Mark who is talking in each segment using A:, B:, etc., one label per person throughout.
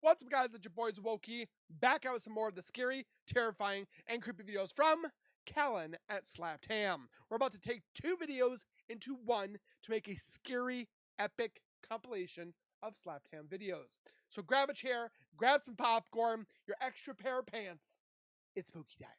A: What's up, guys? It's your boys Wokey, back out with some more of the scary, terrifying, and creepy videos from Callan at Slapped Ham. We're about to take two videos into one to make a scary, epic compilation of Slapped Ham videos. So grab a chair, grab some popcorn, your extra pair of pants. It's spooky time.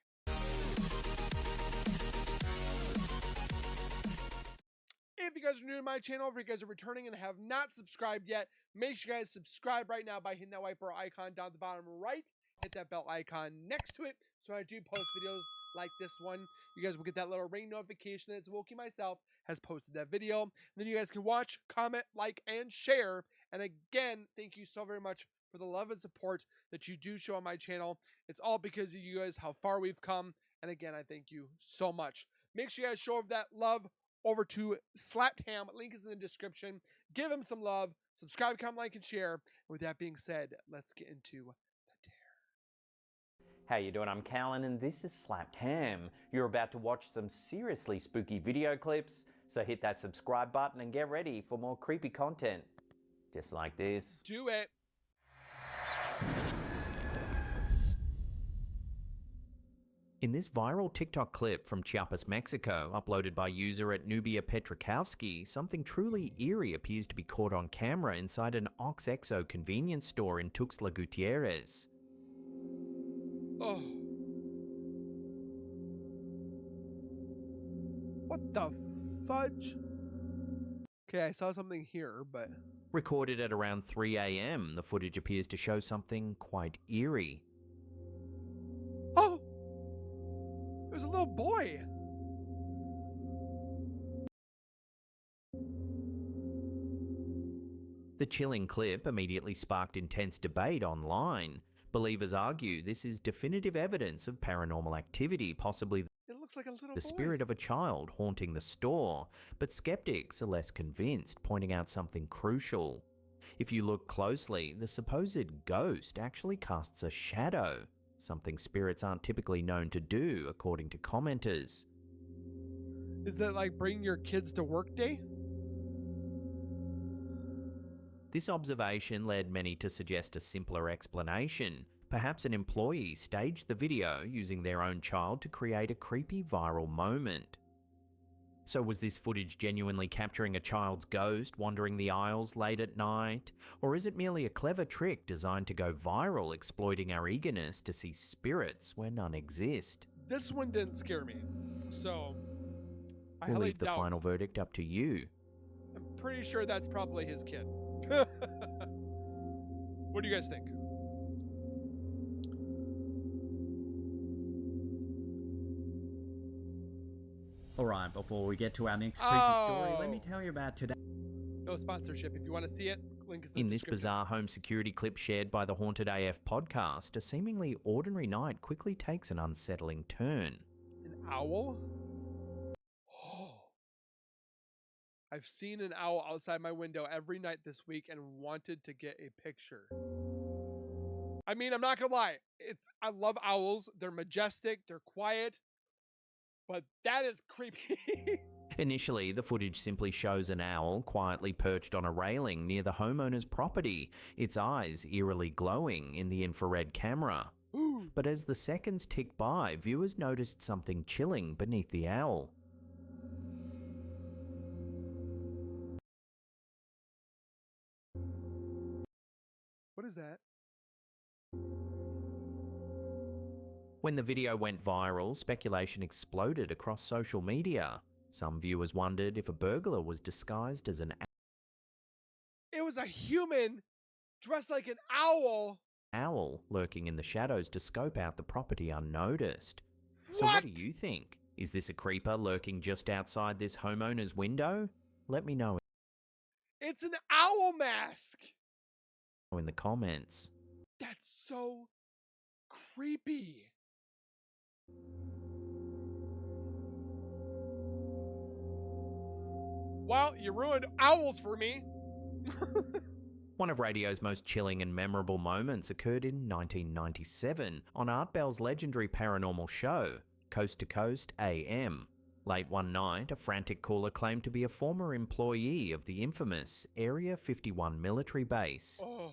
A: If you guys are new to my channel, if you guys are returning and have not subscribed yet, make sure you guys subscribe right now by hitting that white bar icon down at the bottom right. Hit that bell icon next to it so when I do post videos like this one, you guys will get that little ring notification that it's Wokey myself has posted that video. And then you guys can watch, comment, like, and share. And again, thank you so very much for the love and support that you do show on my channel. It's all because of you guys, how far we've come. And again, I thank you so much. Make sure you guys show that love over to Slapped Ham. Link is in the description. Give him some love. Subscribe, comment, like, and share. And with that being said, let's get into the dare.
B: How you doing? I'm Callan and this is Slapped Ham. You're about to watch some seriously spooky video clips, so hit that subscribe button and get ready for more creepy content. Just like this.
A: Do it.
B: In this viral TikTok clip from Chiapas, Mexico, uploaded by user at Nubia Petrakowski, something truly eerie appears to be caught on camera inside an Ox Exo convenience store in Tuxtla Gutierrez.
A: Oh. What the fudge? Okay, I saw something here, but...
B: Recorded at around 3 AM, the footage appears to show something quite eerie.
A: Oh! There's a little boy!
B: The chilling clip immediately sparked intense debate online. Believers argue this is definitive evidence of paranormal activity, possibly
A: It looks like a little
B: the spirit of a child haunting the store, but skeptics are less convinced, pointing out something crucial. If you look closely, the supposed ghost actually casts a shadow, something spirits aren't typically known to do, according to commenters.
A: Is that like bring your kids to work day?
B: This observation led many to suggest a simpler explanation. Perhaps an employee staged the video using their own child to create a creepy viral moment. So was this footage genuinely capturing a child's ghost wandering the aisles late at night? Or is it merely a clever trick designed to go viral, exploiting our eagerness to see spirits where none exist?
A: This one didn't scare me, so I
B: We'll
A: highly
B: leave the
A: doubt.
B: final verdict up to you.
A: I'm pretty sure that's probably his kid. What do you guys think?
C: Alright, before we get to our next creepy story, let me tell you about today.
A: No sponsorship. If you want to see it, link is
B: In this
A: description.
B: bizarre home security clip shared by the Haunted AF podcast, a seemingly ordinary night quickly takes an unsettling turn.
A: An owl? Oh. I've seen an owl outside my window every night this week and wanted to get a picture. I mean, I'm not gonna lie. I love owls. They're majestic. They're quiet. But that is creepy.
B: Initially, the footage simply shows an owl quietly perched on a railing near the homeowner's property, its eyes eerily glowing in the infrared camera.
A: Ooh.
B: But as the seconds tick by, viewers noticed something chilling beneath the owl.
A: What is that?
B: When the video went viral, speculation exploded across social media. Some viewers wondered if a burglar was disguised as an
A: It was a human dressed like an owl.
B: owl lurking in the shadows to scope out the property unnoticed. So what do you think? Is this a creeper lurking just outside this homeowner's window? Let me know
A: It's an owl mask.
B: in the comments.
A: That's so creepy. Well, you ruined owls for me.
B: One of radio's most chilling and memorable moments occurred in 1997 on Art Bell's legendary paranormal show, Coast to Coast AM. Late one night, a frantic caller claimed to be a former employee of the infamous Area 51 military base.
A: Oh.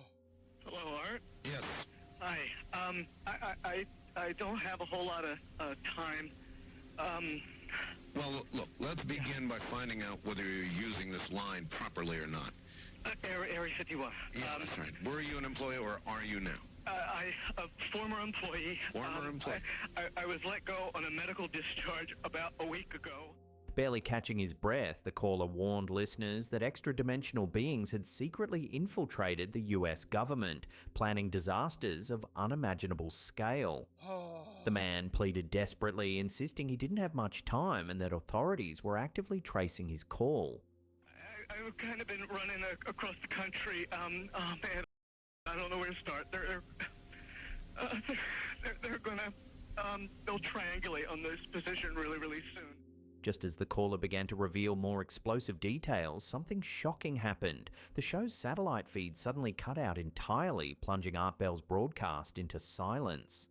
D: Hello, Art? Yeah, I don't have a whole lot of time.
E: Well, look, let's begin by finding out whether you're using this line properly or not.
D: Area 51.
E: Yeah, that's right. Were you an employee or are you now?
D: A former employee.
E: Former employee.
D: I was let go on a medical discharge about a week ago.
B: Barely catching his breath, the caller warned listeners that extra-dimensional beings had secretly infiltrated the US government, planning disasters of unimaginable scale. The man pleaded desperately, insisting he didn't have much time and that authorities were actively tracing his call.
D: I've kind of been running across the country. Man, I don't know where to start. They're gonna, they'll triangulate on this position really, really soon.
B: Just as the caller began to reveal more explosive details, something shocking happened. The show's satellite feed suddenly cut out entirely, plunging Art Bell's broadcast into silence.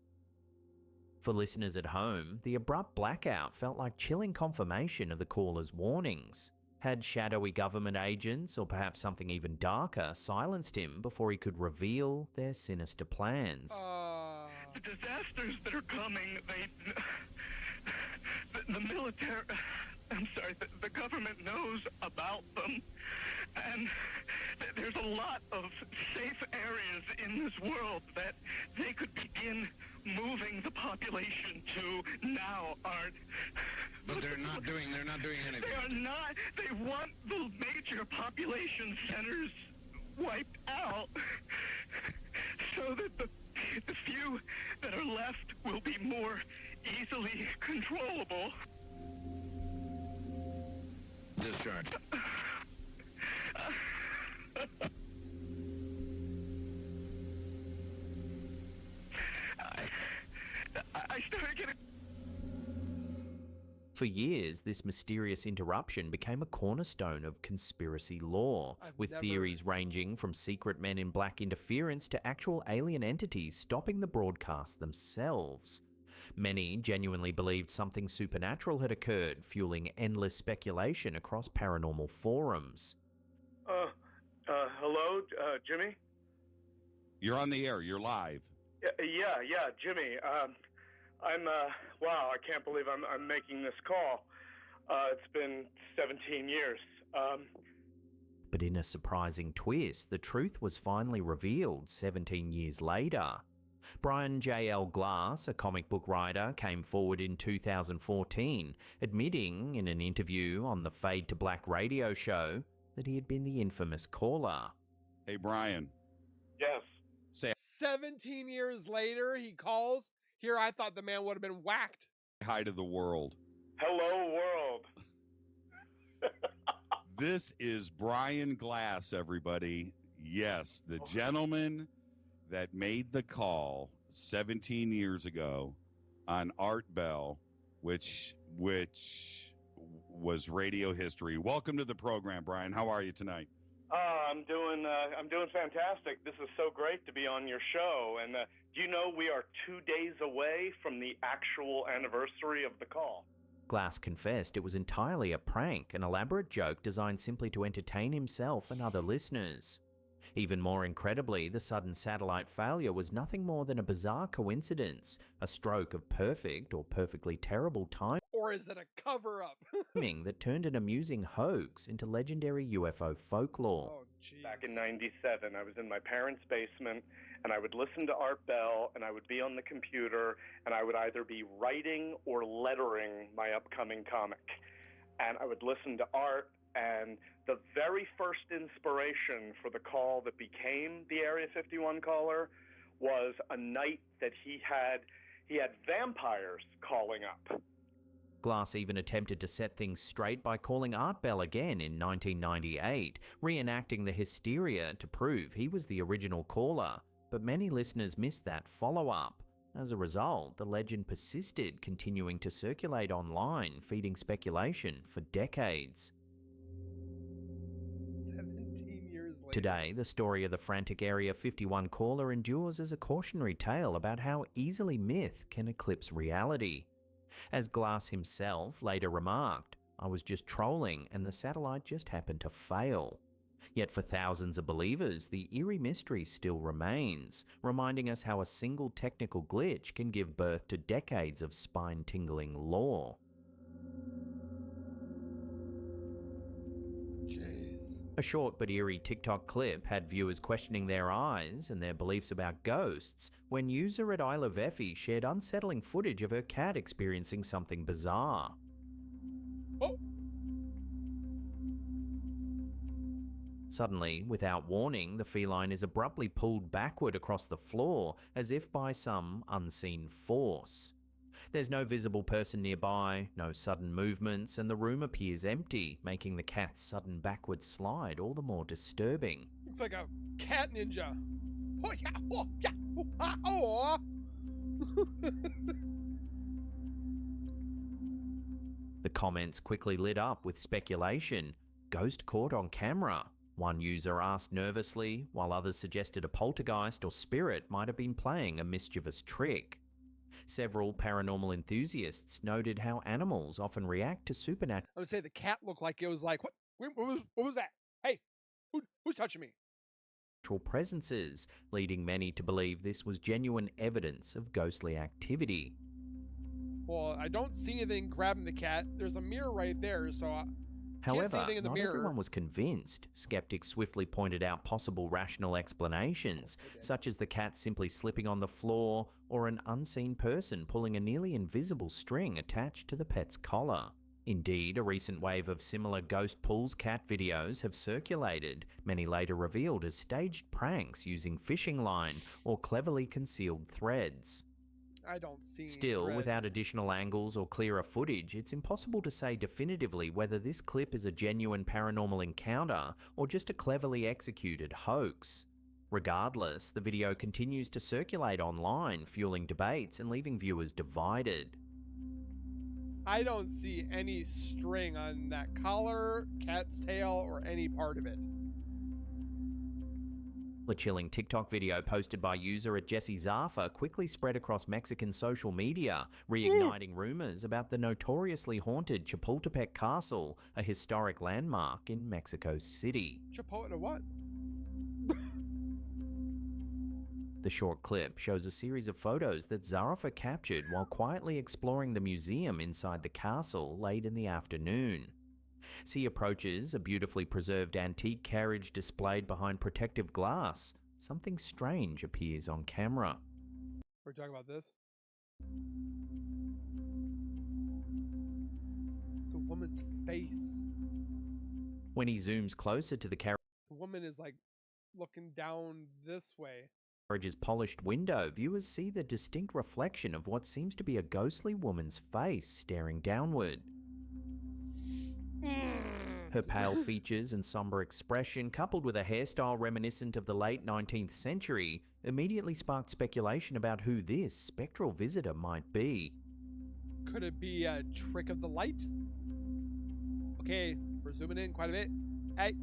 B: For listeners at home, the abrupt blackout felt like chilling confirmation of the caller's warnings. Had shadowy government agents, or perhaps something even darker, silenced him before he could reveal their sinister plans?
D: The disasters that are coming, the military, the government knows about them, and there's a lot of safe areas in this world that they could begin moving the population to now, Art.
E: But they're not doing anything.
D: They are not. They want the major population centers wiped out so that the few that are left will be more easily controllable.
E: Discharge.
D: I started getting...
B: For years, this mysterious interruption became a cornerstone of conspiracy lore, with theories ranging from secret men in black interference to actual alien entities stopping the broadcast themselves. Many genuinely believed something supernatural had occurred, fueling endless speculation across paranormal forums.
D: Hello, Jimmy?
F: You're on the air. You're live.
D: Yeah, Jimmy. Wow, I can't believe I'm making this call. It's been 17 years.
B: But in a surprising twist, the truth was finally revealed 17 years later. Brian J.L. Glass, a comic book writer, came forward in 2014, admitting in an interview on the Fade to Black radio show that he had been the infamous caller.
F: Hey, Brian.
D: Yes.
F: Say
A: 17 years later, he calls. Here, I thought the man would have been whacked.
F: hi to the world.
D: Hello, world.
F: This is Brian Glass, everybody. Yes, the gentleman that made the call 17 years ago on Art Bell, which was radio history. Welcome to the program, Brian. How are you tonight?
D: I'm doing fantastic. This is so great to be on your show. And do you know we are 2 days away from the actual anniversary of the call?
B: Glass confessed it was entirely a prank, an elaborate joke designed simply to entertain himself and other listeners. Even more incredibly, the sudden satellite failure was nothing more than a bizarre coincidence, a stroke of perfect or perfectly terrible timing.
A: Or is it a cover-up?
B: That turned an amusing hoax into legendary UFO folklore.
A: Oh, jeez.
D: Back in 97, I was in my parents' basement, and I would listen to Art Bell, and I would be on the computer, and I would either be writing or lettering my upcoming comic. And I would listen to Art, and the very first inspiration for the call that became the Area 51 caller was a night that he had vampires calling up.
B: Glass even attempted to set things straight by calling Art Bell again in 1998, reenacting the hysteria to prove he was the original caller, but many listeners missed that follow-up. As a result, the legend persisted, continuing to circulate online, feeding speculation for decades.
A: 17 years later.
B: Today, the story of the frantic Area 51 caller endures as a cautionary tale about how easily myth can eclipse reality. As Glass himself later remarked, "I was just trolling and the satellite just happened to fail." Yet for thousands of believers, the eerie mystery still remains, reminding us how a single technical glitch can give birth to decades of spine-tingling lore.
A: Jeez.
B: A short but eerie TikTok clip had viewers questioning their eyes and their beliefs about ghosts when user at I Love Effie shared unsettling footage of her cat experiencing something bizarre.
A: Oh.
B: Suddenly, without warning, the feline is abruptly pulled backward across the floor as if by some unseen force. There's no visible person nearby, no sudden movements, and the room appears empty, making the cat's sudden backward slide all the more disturbing.
A: Looks like a cat ninja. Oh yeah, oh yeah, oh, ah, oh.
B: The comments quickly lit up with speculation. Ghost caught on camera. One user asked nervously, while others suggested a poltergeist or spirit might have been playing a mischievous trick. Several paranormal enthusiasts noted how animals often react to supernatural
A: I would say the cat looked like it was like, what? What was that? Hey, who's touching me?
B: presences, leading many to believe this was genuine evidence of ghostly activity.
A: Well, I don't see anything grabbing the cat. There's a mirror right there, so I can't see
B: However,
A: anything in the
B: not
A: mirror.
B: everyone was convinced. Skeptics swiftly pointed out possible rational explanations, such as the cat simply slipping on the floor or an unseen person pulling a nearly invisible string attached to the pet's collar. Indeed, a recent wave of similar ghost pulls cat videos have circulated, many later revealed as staged pranks using fishing line or cleverly concealed threads.
A: I don't see any
B: Still,
A: thread.
B: without additional angles or clearer footage, it's impossible to say definitively whether this clip is a genuine paranormal encounter or just a cleverly executed hoax. Regardless, the video continues to circulate online, fueling debates and leaving viewers divided.
A: I don't see any string on that collar, cat's tail, or any part of it.
B: The chilling TikTok video posted by user at Jesse Zaffa quickly spread across Mexican social media, reigniting rumors about the notoriously haunted Chapultepec Castle, a historic landmark in Mexico City.
A: Chipotle what?
B: The short clip shows a series of photos that Zarafa captured while quietly exploring the museum inside the castle late in the afternoon. He approaches a beautifully preserved antique carriage displayed behind protective glass. Something strange appears on camera.
A: We're talking about this. It's a woman's face.
B: When he zooms closer to the
A: The woman is like looking down this way.
B: carriage's polished window, viewers see the distinct reflection of what seems to be a ghostly woman's face staring downward. Her pale features and somber expression, coupled with a hairstyle reminiscent of the late 19th century, immediately sparked speculation about who this spectral visitor might be.
A: Could it be a trick of the light? Okay, we're zooming in quite a bit. Hey.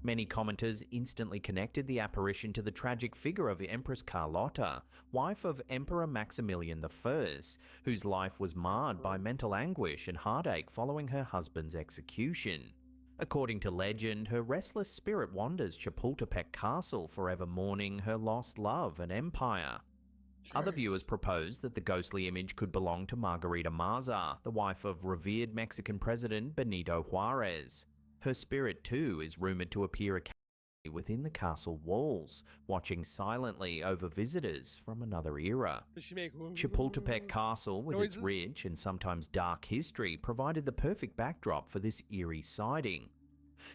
B: Many commenters instantly connected the apparition to the tragic figure of Empress Carlotta, wife of Emperor Maximilian I, whose life was marred by mental anguish and heartache following her husband's execution. According to legend, her restless spirit wanders Chapultepec Castle, forever mourning her lost love and empire. Other viewers proposed that the ghostly image could belong to Margarita Maza, the wife of revered Mexican President Benito Juarez. Her spirit, too, is rumored to appear occasionally within the castle walls, watching silently over visitors from another era.
A: Does she make
B: Chapultepec Castle, with its
A: noises?
B: rich and sometimes dark history, provided the perfect backdrop for this eerie sighting.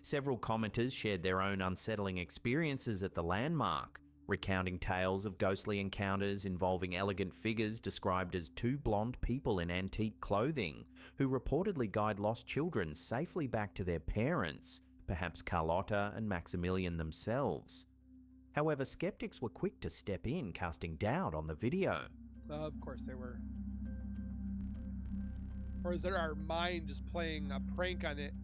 B: Several commenters shared their own unsettling experiences at the landmark, recounting tales of ghostly encounters involving elegant figures described as two blonde people in antique clothing, who reportedly guide lost children safely back to their parents, perhaps Carlotta and Maximilian themselves. However, skeptics were quick to step in, casting doubt on the video.
A: Of course they were. Or is it our mind just playing a prank on it?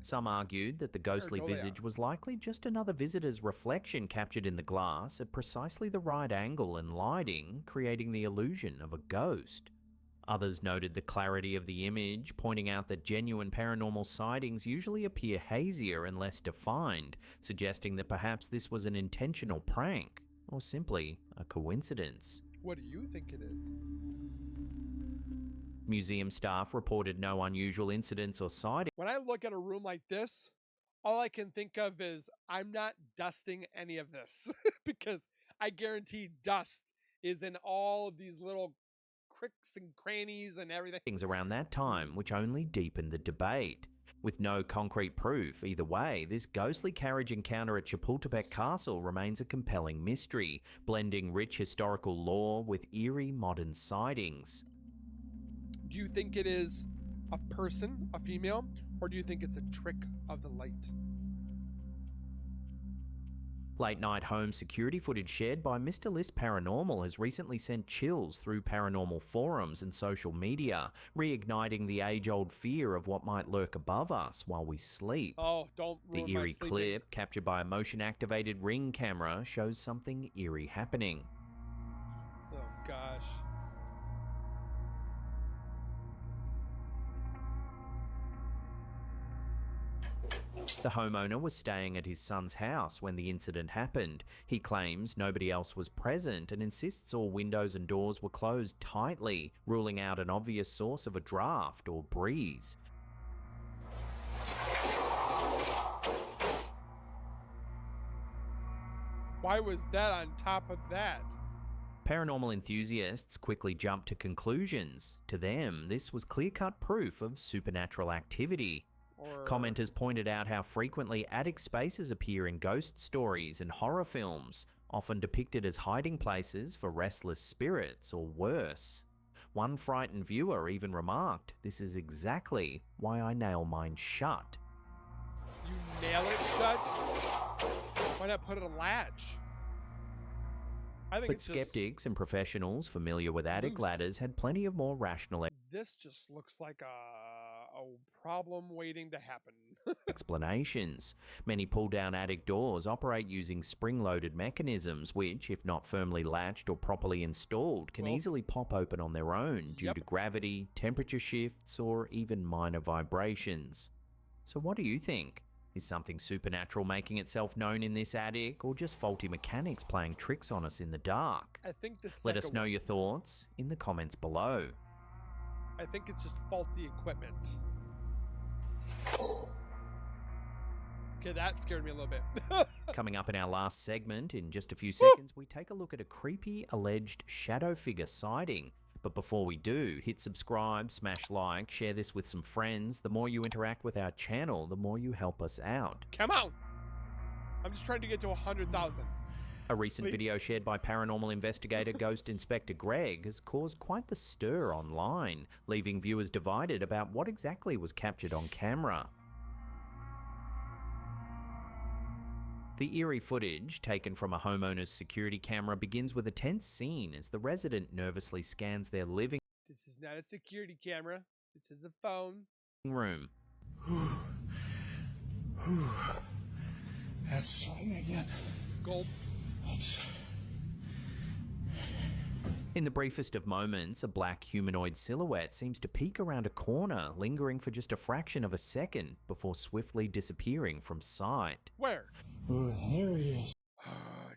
B: Some argued that the ghostly
A: go they
B: visage was likely just another visitor's reflection captured in the glass at precisely the right angle and lighting, creating the illusion of a ghost. Others noted the clarity of the image, pointing out that genuine paranormal sightings usually appear hazier and less defined, suggesting that perhaps this was an intentional prank, or simply a coincidence.
A: What do you think it is?
B: Museum staff reported no unusual incidents or sightings.
A: When I look at a room like this, all I can think of is I'm not dusting any of this because I guarantee dust is in all of these little cricks and crannies and everything.
B: Around that time, which only deepened the debate. With no concrete proof either way, this ghostly carriage encounter at Chapultepec Castle remains a compelling mystery, blending rich historical lore with eerie modern sightings.
A: Do you think it is a person, a female, or do you think it's a trick of the light?
B: Late-night home security footage shared by Mr. List Paranormal has recently sent chills through paranormal forums and social media, reigniting the age-old fear of what might lurk above us while we sleep.
A: Oh, don't ruin
B: The
A: my
B: eerie
A: sleeping.
B: clip, captured by a motion-activated Ring camera, shows something eerie happening.
A: Oh, gosh.
B: The homeowner was staying at his son's house when the incident happened. He claims nobody else was present and insists all windows and doors were closed tightly, ruling out an obvious source of a draft or breeze.
A: Why was that on top of that?
B: Paranormal enthusiasts quickly jumped to conclusions. To them, this was clear-cut proof of supernatural activity.
A: Or
B: Commenters pointed out how frequently attic spaces appear in ghost stories and horror films, often depicted as hiding places for restless spirits or worse. One frightened viewer even remarked, "This is exactly why I nail mine shut."
A: you nail it shut? Why not put a latch? I think
B: But
A: it's
B: skeptics and professionals familiar with attic
A: loose.
B: ladders had plenty of more rational
A: This just looks like a problem waiting to happen.
B: explanations. Many pull-down attic doors operate using spring-loaded mechanisms which, if not firmly latched or properly installed, can
A: Well,
B: easily pop open on their own due
A: yep.
B: to gravity, temperature shifts, or even minor vibrations. So what do you think? Is something supernatural making itself known in this attic, or just faulty mechanics playing tricks on us in the dark?
A: I think the
B: Let us
A: second
B: know
A: one.
B: your thoughts in the comments below.
A: I think it's just faulty equipment. Okay, that scared me a little bit.
B: Coming up in our last segment, in just a few seconds, we take a look at a creepy alleged shadow figure sighting. But before we do, hit subscribe, smash like, share this with some friends. The more you interact with our channel, the more you help us out.
A: Come on! I'm just trying to get to 100,000.
B: A recent
A: Please.
B: video shared by paranormal investigator Ghost Inspector Greg has caused quite the stir online, leaving viewers divided about what exactly was captured on camera. The eerie footage, taken from a homeowner's security camera, begins with a tense scene as the resident nervously scans their living
A: This is not a security camera. This is a phone.
B: room.
G: That's starting again.
A: Gulp.
G: Oops.
B: In the briefest of moments, a black humanoid silhouette seems to peek around a corner, lingering for just a fraction of a second before swiftly disappearing from sight.
A: Where?
G: Ooh, here he is.
A: Oh,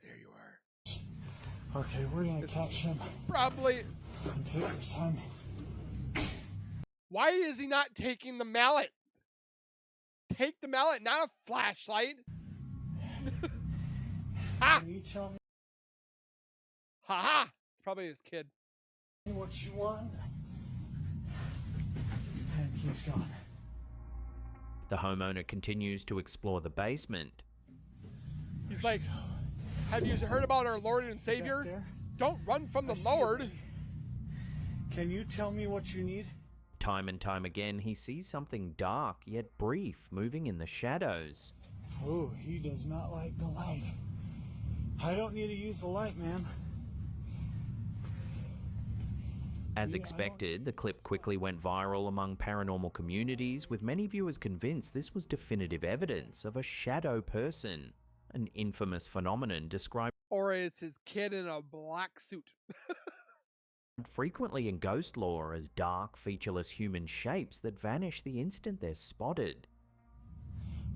A: there you are.
G: Okay, we're gonna catch him
A: Probably.
G: until next time.
A: Why is he not taking the mallet? Take the mallet, not a flashlight. Ha!
G: Can you tell
A: Ha ha! It's probably his kid.
G: me what you want? And he's gone.
B: The homeowner continues to explore the basement.
A: He's like, have you heard about our Lord and
G: Back
A: Savior?
G: there?
A: Don't run from
G: I
A: the
G: see it,
A: Lord.
G: buddy. Can you tell me what you need?
B: Time and time again, he sees something dark yet brief moving in the shadows.
G: Oh, he does not like the light. I don't need to use the light, ma'am.
B: As
G: Yeah, I
B: expected, the clip quickly went viral among paranormal communities, with many viewers convinced this was definitive evidence of a shadow person, an infamous phenomenon described
A: Or it's his kid in a black suit.
B: frequently in ghost lore as dark, featureless human shapes that vanish the instant they're spotted.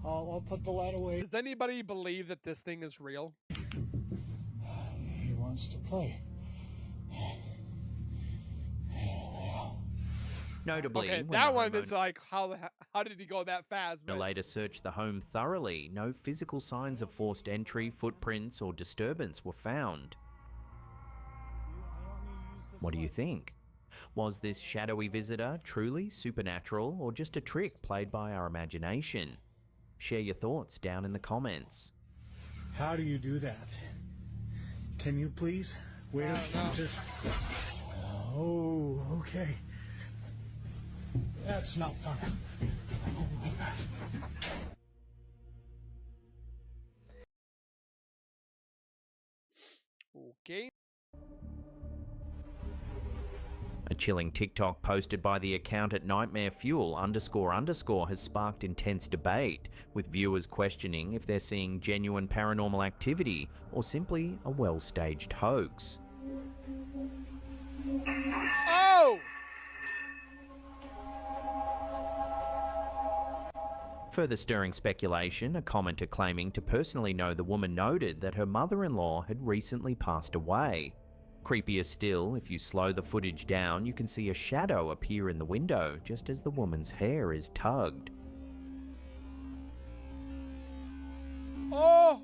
G: I'll put the light away.
A: Does anybody believe that this thing is real?
G: He wants to play.
B: Notably,
A: Okay,
B: when
A: that
B: the
A: one
B: homeowner
A: is like, how did he go that fast? But
B: later searched the home thoroughly, no physical signs of forced entry, footprints, or disturbance were found. What do you think? Was this shadowy visitor truly supernatural or just a trick played by our imagination? Share your thoughts down in the comments.
G: How do you do that? Can you please wait a second? Oh, okay. That's not fun. Oh my God.
A: okay.
B: A chilling TikTok posted by the account at nightmarefuel__ has sparked intense debate, with viewers questioning if they're seeing genuine paranormal activity or simply a well-staged hoax.
A: Oh!
B: Further stirring speculation, a commenter claiming to personally know the woman noted that her mother-in-law had recently passed away. Creepier still, if you slow the footage down, you can see a shadow appear in the window just as the woman's hair is tugged.
A: Oh!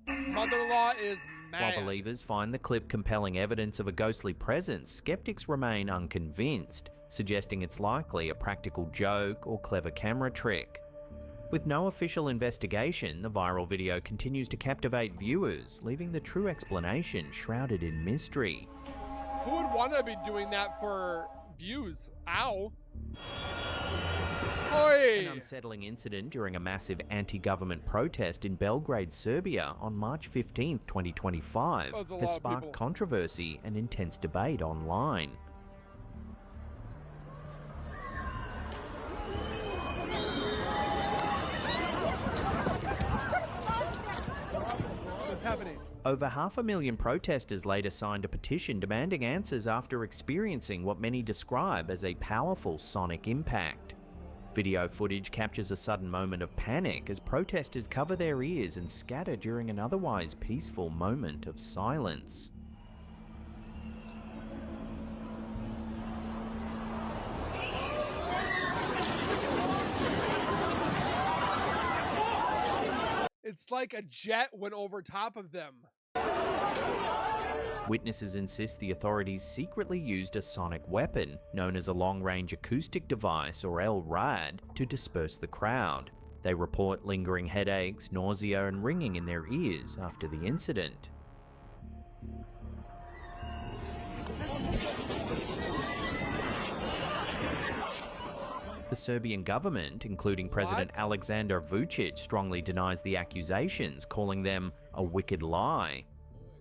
A: Mother-in-law is mad.
B: While believers find the clip compelling evidence of a ghostly presence, skeptics remain unconvinced, suggesting it's likely a practical joke or clever camera trick. With no official investigation, the viral video continues to captivate viewers, leaving the true explanation shrouded in mystery.
A: Who would want to be doing that for views? Ow. Oi.
B: An unsettling incident during a massive anti-government protest in Belgrade, Serbia on March 15, 2025 has sparked controversy and intense debate online.
A: What's happening?
B: Over 500,000 protesters later signed a petition demanding answers after experiencing what many describe as a powerful sonic impact. Video footage captures a sudden moment of panic as protesters cover their ears and scatter during an otherwise peaceful moment of silence.
A: It's like a jet went over top of them.
B: Witnesses insist the authorities secretly used a sonic weapon, known as a long-range acoustic device or LRAD, to disperse the crowd. They report lingering headaches, nausea, and ringing in their ears after the incident. The Serbian government, including President Alexander Vučić, strongly denies the accusations, calling them a wicked lie.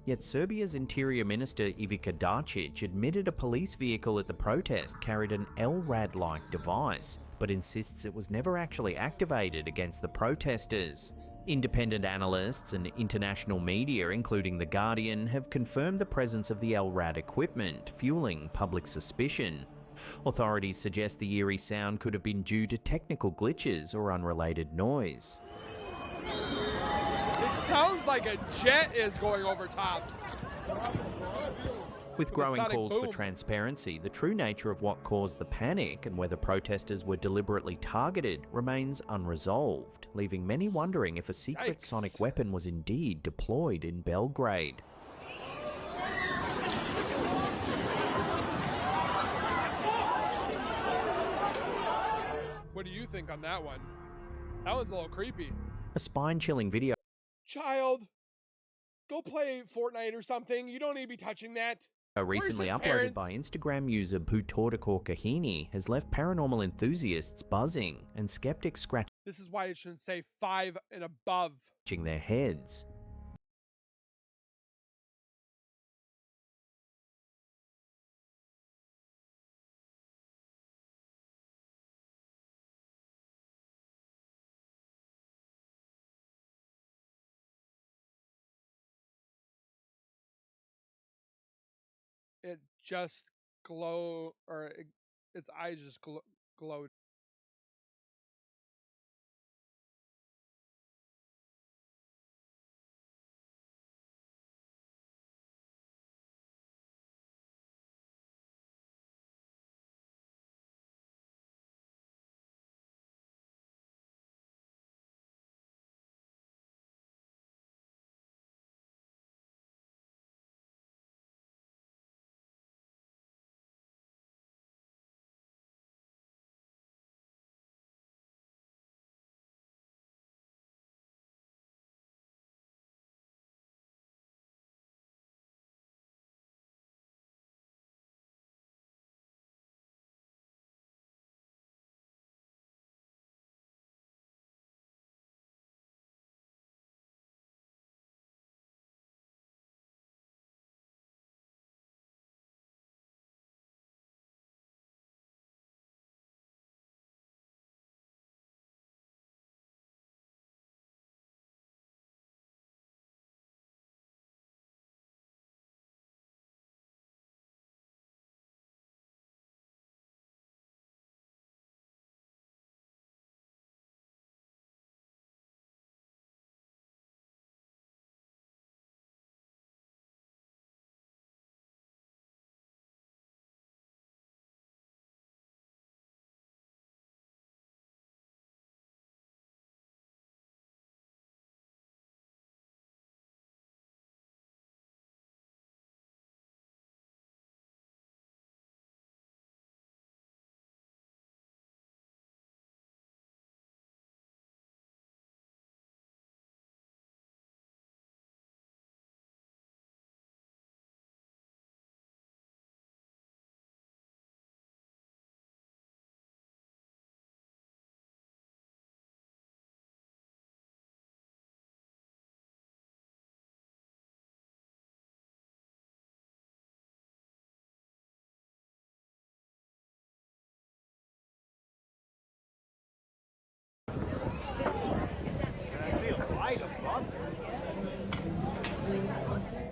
B: Yet Serbia's Interior Minister Ivica Dačić admitted a police vehicle at the protest carried an LRAD-like device, but insists it was never actually activated against the protesters. Independent analysts and international media, including The Guardian, have confirmed the presence of the LRAD equipment, fueling public suspicion. Authorities suggest the eerie sound could have been due to technical glitches or unrelated noise.
A: It sounds like a jet is going over top.
B: With growing
A: sonic
B: calls for
A: boom.
B: transparency, the true nature of what caused the panic and whether protesters were deliberately targeted remains unresolved, leaving many wondering if a secret
A: Yikes.
B: sonic weapon was indeed deployed in Belgrade.
A: What do you think on that one? That one's a little creepy.
B: A spine-chilling video
A: Child, go play Fortnite or something. You don't need to be touching that.
B: recently
A: his
B: uploaded
A: parents?
B: by Instagram user Putorikor Kahini has left paranormal enthusiasts buzzing and skeptics
A: This is why it shouldn't say 5 and above.
B: scratching their heads.
A: it just glow, or its eyes just glowed.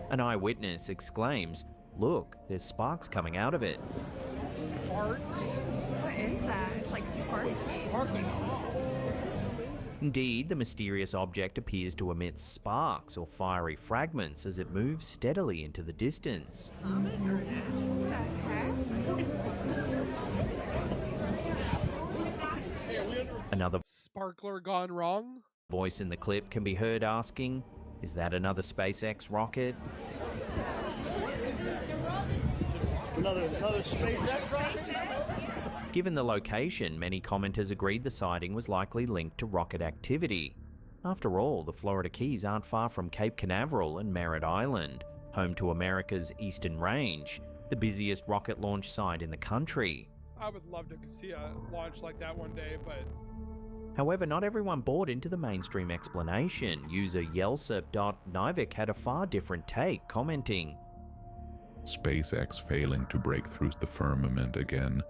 B: An eyewitness exclaims, "Look, there's sparks coming out of it."
A: Sparks?
H: What is that? It's like sparky.
A: Sparkling.
B: Indeed, the mysterious object appears to emit sparks or fiery fragments as it moves steadily into the distance.
H: What the heck?
B: Another
A: Sparkler gone wrong?
B: voice in the clip can be heard asking, "Is that another SpaceX rocket?"
G: Another SpaceX rocket?
B: Given the location, many commenters agreed the sighting was likely linked to rocket activity. After all, the Florida Keys aren't far from Cape Canaveral and Merritt Island, home to America's Eastern Range, the busiest rocket launch site in the country.
A: I would love to see a launch like that one day, but
B: However, not everyone bought into the mainstream explanation. User Yelsup.Nivik had a far different take, commenting,
I: SpaceX failing to break through the firmament again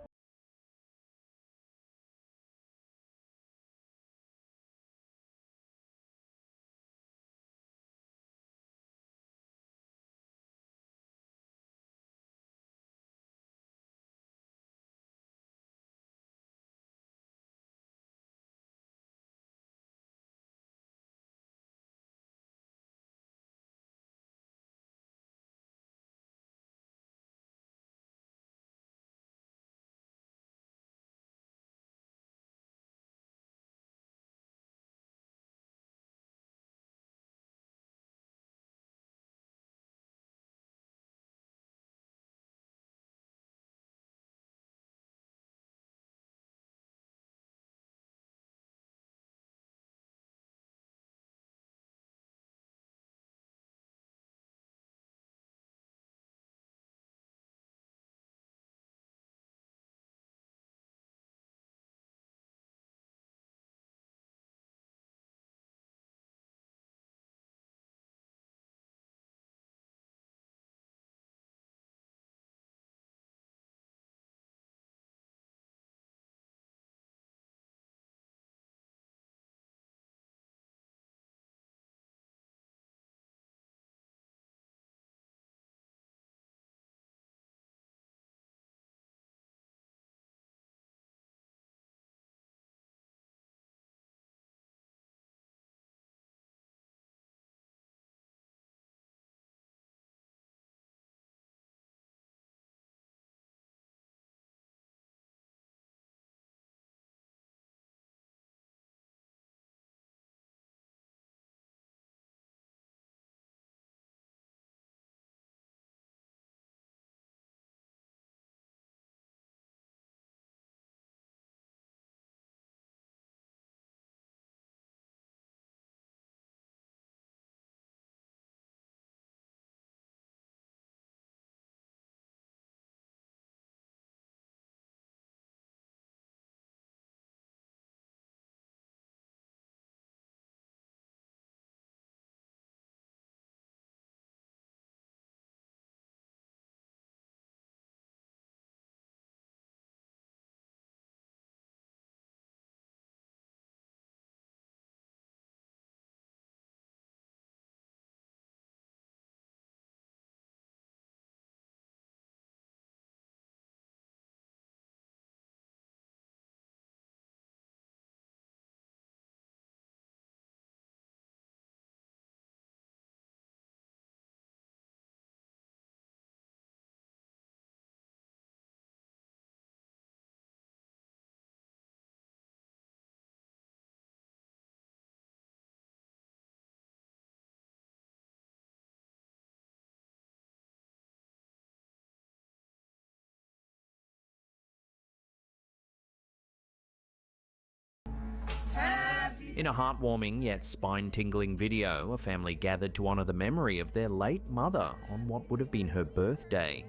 B: In a heartwarming yet spine-tingling video, a family gathered to honour the memory of their late mother on what would have been her birthday.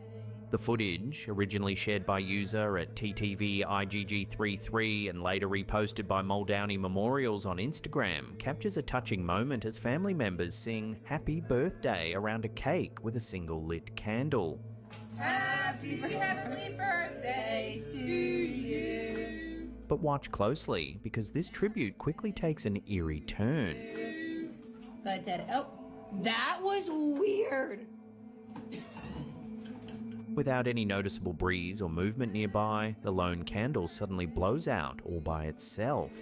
B: The footage, originally shared by user at TTVIGG33 and later reposted by Muldowney Memorials on Instagram, captures a touching moment as family members sing "Happy Birthday" around a cake with a single lit candle.
J: Happy birthday to you.
B: But watch closely, because this tribute quickly takes an eerie turn.
J: Oh, that was weird.
B: Without any noticeable breeze or movement nearby, the lone candle suddenly blows out all by itself.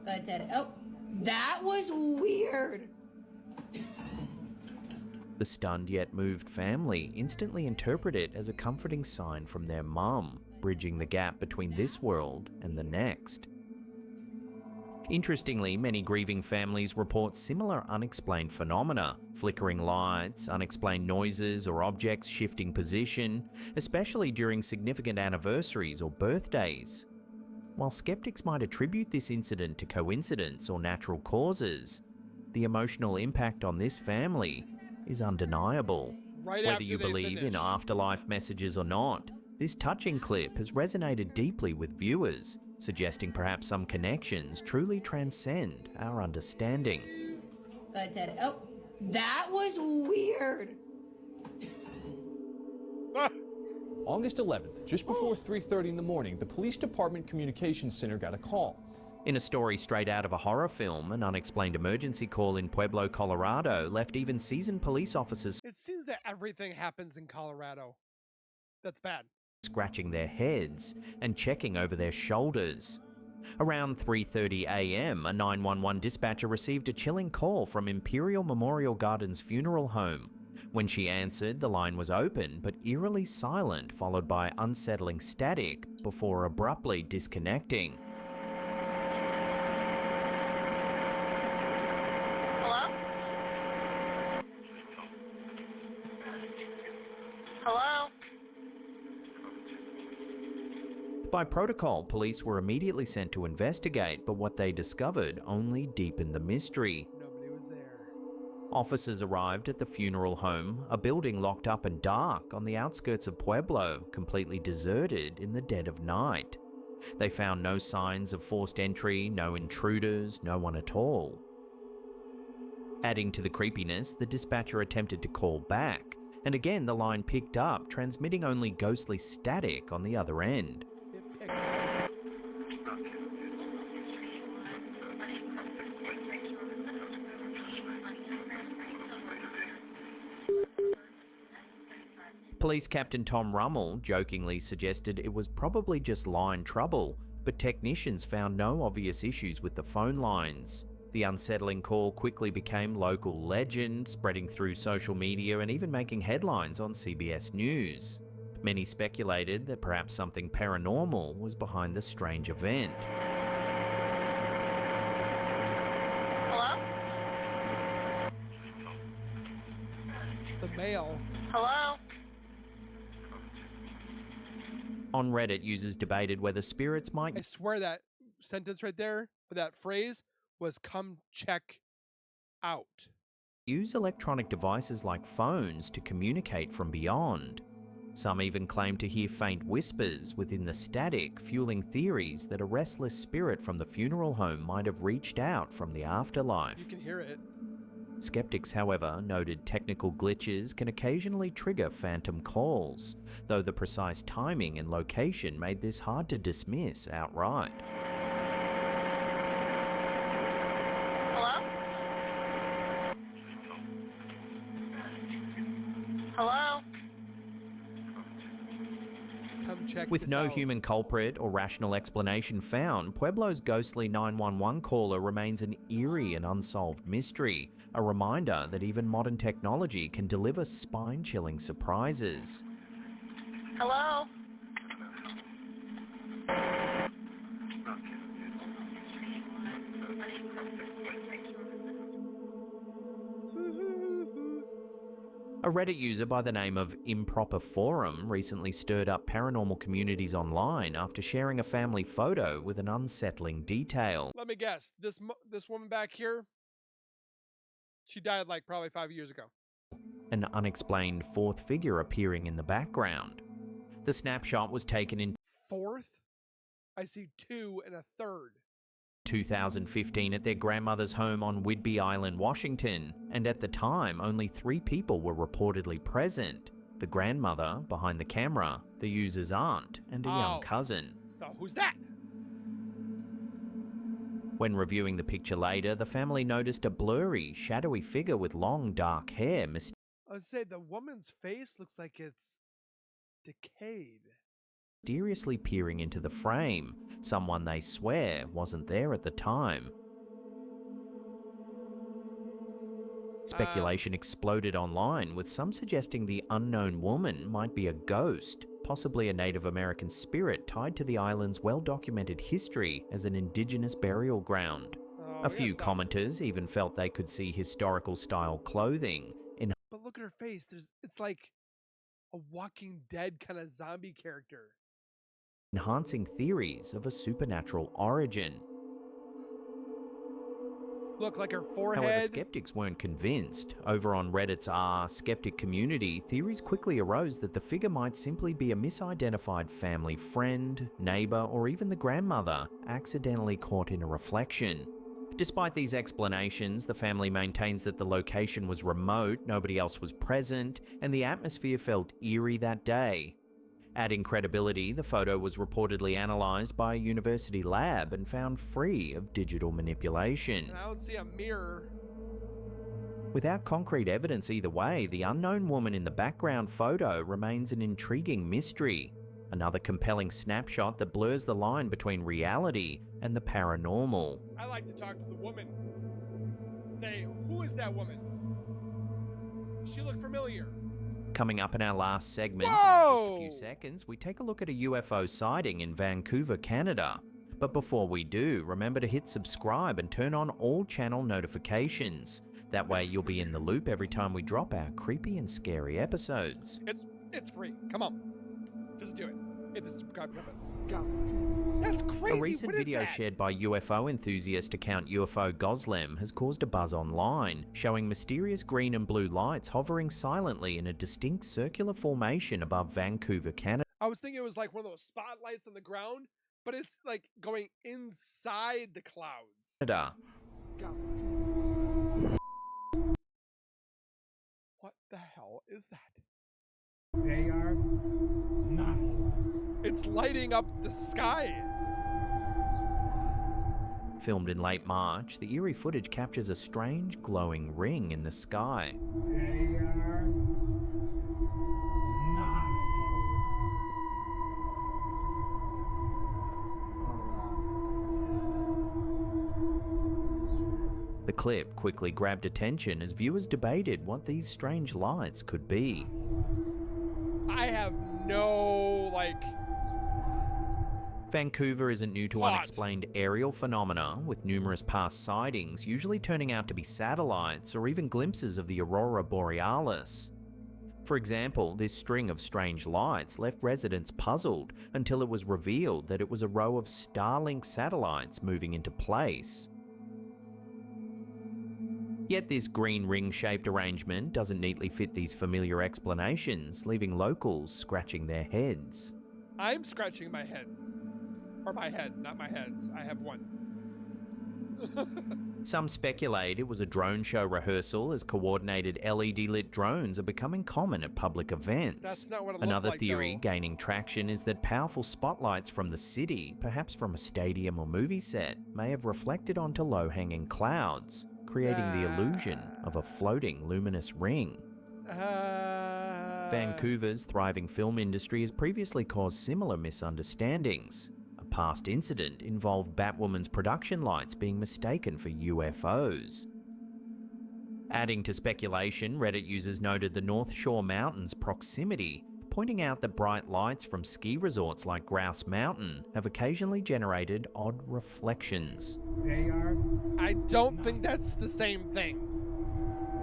J: Oh, that was weird.
B: The stunned yet moved family instantly interpret it as a comforting sign from their mum, bridging the gap between this world and the next. Interestingly, many grieving families report similar unexplained phenomena: flickering lights, unexplained noises or objects shifting position, especially during significant anniversaries or birthdays. While skeptics might attribute this incident to coincidence or natural causes, the emotional impact on this family is undeniable. Whether you believe in afterlife messages or not, this touching clip has resonated deeply with viewers, suggesting perhaps some connections truly transcend our understanding.
J: Oh, that was weird.
K: August 11th, just before 3:30 in the morning, the police department communications center got a call.
B: In a story straight out of a horror film, an unexplained emergency call in Pueblo, Colorado left even seasoned police officers
A: It seems that everything happens in Colorado. That's bad.
B: scratching their heads and checking over their shoulders. Around 3:30 a.m., a 911 dispatcher received a chilling call from Imperial Memorial Gardens Funeral Home. When she answered, the line was open but eerily silent, followed by unsettling static before abruptly disconnecting.
L: Hello? Hello?
B: By protocol, police were immediately sent to investigate, but what they discovered only deepened the mystery.
A: Nobody was there.
B: Officers arrived at the funeral home, a building locked up and dark on the outskirts of Pueblo, completely deserted in the dead of night. They found no signs of forced entry, no intruders, no one at all. Adding to the creepiness, the dispatcher attempted to call back, and again the line picked up, transmitting only ghostly static on the other end. Police Captain Tom Rummel jokingly suggested it was probably just line trouble, but technicians found no obvious issues with the phone lines. The unsettling call quickly became local legend, spreading through social media and even making headlines on CBS News. Many speculated that perhaps something paranormal was behind the strange event.
L: Hello?
A: It's a male.
L: Hello?
B: On Reddit, users debated whether spirits might...
A: I swear that sentence right there, or that phrase, was "come check out."
B: use electronic devices like phones to communicate from beyond. Some even claim to hear faint whispers within the static, fueling theories that a restless spirit from the funeral home might have reached out from the afterlife.
A: You can hear it.
B: Skeptics, however, noted technical glitches can occasionally trigger phantom calls, though the precise timing and location made this hard to dismiss outright.
L: Hello? Hello?
A: Come check
B: With
A: this
B: no
A: out.
B: human culprit or rational explanation found, Pueblo's ghostly 911 caller remains an eerie and unsolved mystery, a reminder that even modern technology can deliver spine-chilling surprises.
L: Hello?
B: A Reddit user by the name of Improper Forum recently stirred up paranormal communities online after sharing a family photo with an unsettling detail.
A: Let Let me guess. This woman back here, she died like probably 5 years ago.
B: An unexplained fourth figure appearing in the background. The snapshot was taken in
A: Fourth? I see two and a third.
B: 2015 at their grandmother's home on Whidbey Island, Washington, and at the time only 3 people were reportedly present. The grandmother behind the camera, the user's aunt, and a young cousin.
A: So who's that?
B: When reviewing the picture later, the family noticed a blurry, shadowy figure with long dark hair
A: I would say the woman's face looks like it's decayed.
B: mysteriously peering into the frame, someone they swear wasn't there at the time. Speculation exploded online, with some suggesting the unknown woman might be a ghost, possibly a Native American spirit tied to the island's well-documented history as an indigenous burial ground. A few commenters even felt they could see historical-style clothing.
A: But look at her face. It's like a Walking Dead kind of zombie character.
B: Enhancing theories of a supernatural origin.
A: Look, like her forehead.
B: However, skeptics weren't convinced. Over on Reddit's skeptic community, theories quickly arose that the figure might simply be a misidentified family friend, neighbor, or even the grandmother, accidentally caught in a reflection. Despite these explanations, the family maintains that the location was remote, nobody else was present, and the atmosphere felt eerie that day. Adding credibility, the photo was reportedly analysed by a university lab and found free of digital manipulation.
A: And I don't see a mirror.
B: Without concrete evidence either way, the unknown woman in the background photo remains an intriguing mystery. Another compelling snapshot that blurs the line between reality and the paranormal.
A: I like to talk to the woman. Say, who is that woman? She looked familiar.
B: Coming up in our last segment, in just a few seconds, we take a look at a UFO sighting in Vancouver, Canada. But before we do, remember to hit subscribe and turn on all channel notifications. That way you'll be in the loop every time we drop our creepy and scary episodes.
A: It's free. Come on. Just do it. Hit the subscribe button. Go. That's crazy.
B: A recent video shared by UFO enthusiast account UFO Goslem has caused a buzz online, showing mysterious green and blue lights hovering silently in a distinct circular formation above Vancouver, Canada.
A: I was thinking it was like one of those spotlights on the ground, but it's like going inside the clouds. Go. What the hell is that?
G: They are nuts.
A: It's lighting up the sky.
B: Filmed in late March, the eerie footage captures a strange glowing ring in the sky.
G: They are nuts.
B: The clip quickly grabbed attention as viewers debated what these strange lights could be.
A: I have no,
B: Vancouver isn't new to unexplained aerial phenomena, with numerous past sightings usually turning out to be satellites or even glimpses of the aurora borealis. For example, this string of strange lights left residents puzzled until it was revealed that it was a row of Starlink satellites moving into place. Yet this green ring-shaped arrangement doesn't neatly fit these familiar explanations, leaving locals scratching their heads.
A: I'm scratching my heads. Or my head, not my heads. I have one.
B: Some speculate it was a drone show rehearsal, as coordinated LED-lit drones are becoming common at public events.
A: That's not what it
B: Another
A: looked like,
B: theory
A: though.
B: gaining traction is that powerful spotlights from the city, perhaps from a stadium or movie set, may have reflected onto low-hanging clouds, creating the illusion of a floating luminous ring. Vancouver's thriving film industry has previously caused similar misunderstandings. A past incident involved Batwoman's production lights being mistaken for UFOs. Adding to speculation, Reddit users noted the North Shore Mountains' proximity, pointing out that bright lights from ski resorts like Grouse Mountain have occasionally generated odd reflections.
G: They are.
A: I don't think that's the same thing.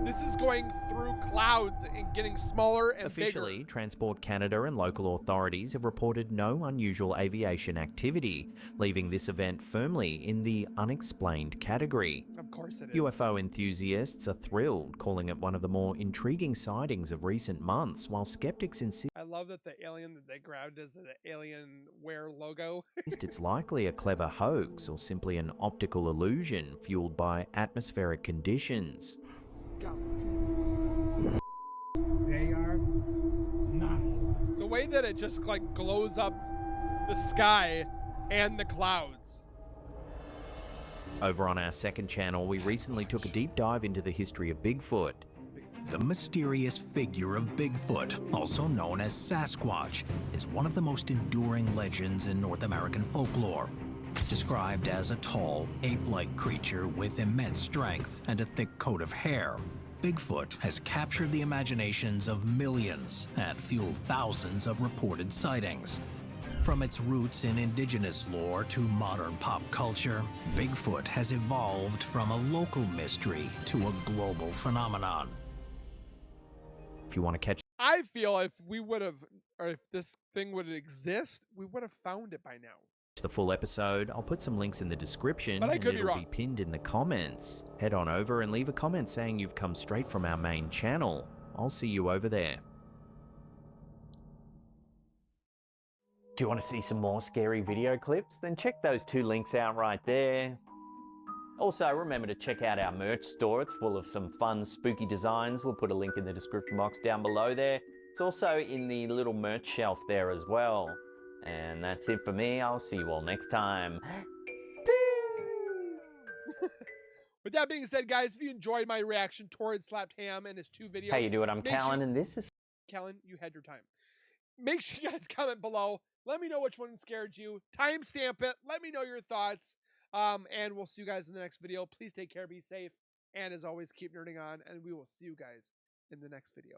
A: This is going through clouds and getting smaller and
B: Officially,
A: bigger.
B: Transport Canada and local authorities have reported no unusual aviation activity, leaving this event firmly in the unexplained category.
A: Of course it is.
B: UFO enthusiasts are thrilled, calling it one of the more intriguing sightings of recent months, while skeptics insist
A: I love that the alien that they grabbed is the Alienware logo.
B: it's likely a clever hoax or simply an optical illusion fueled by atmospheric conditions.
G: They are nuts.
A: The way that it just like glows up the sky and the clouds.
B: Over on our second channel, we recently took a deep dive into the history of Bigfoot.
M: The mysterious figure of Bigfoot, also known as Sasquatch, is one of the most enduring legends in North American folklore. Described as a tall, ape-like creature with immense strength and a thick coat of hair, Bigfoot has captured the imaginations of millions and fueled thousands of reported sightings. From its roots in indigenous lore to modern pop culture, Bigfoot has evolved from a local mystery to a global phenomenon.
B: If you want to catch
A: I feel if we would have, or if this thing would exist, we would have found it by now.
B: the full episode, I'll put some links in the description
A: But I
B: and
A: could be
B: it'll
A: wrong.
B: be pinned in the comments. Head on over and leave a comment saying you've come straight from our main channel. I'll see you over there. Do you want to see some more scary video clips? Then check those 2 links out right there. Also, remember to check out our merch store. It's full of some fun, spooky designs. We'll put a link in the description box down below there. It's also in the little merch shelf there as well. And that's it for me. I'll see you all next time.
A: With that being said, guys, if you enjoyed my reaction towards Slapped Ham and his 2 videos,
B: How you doing? I'm
A: make
B: Callan,
A: sure-
B: and this is...
A: Callan, you had your time. Make sure you guys comment below. Let me know which one scared you. Timestamp it. Let me know your thoughts. And we'll see you guys in the next video. Please take care, be safe, and as always, keep nerding on, and we will see you guys in the next video.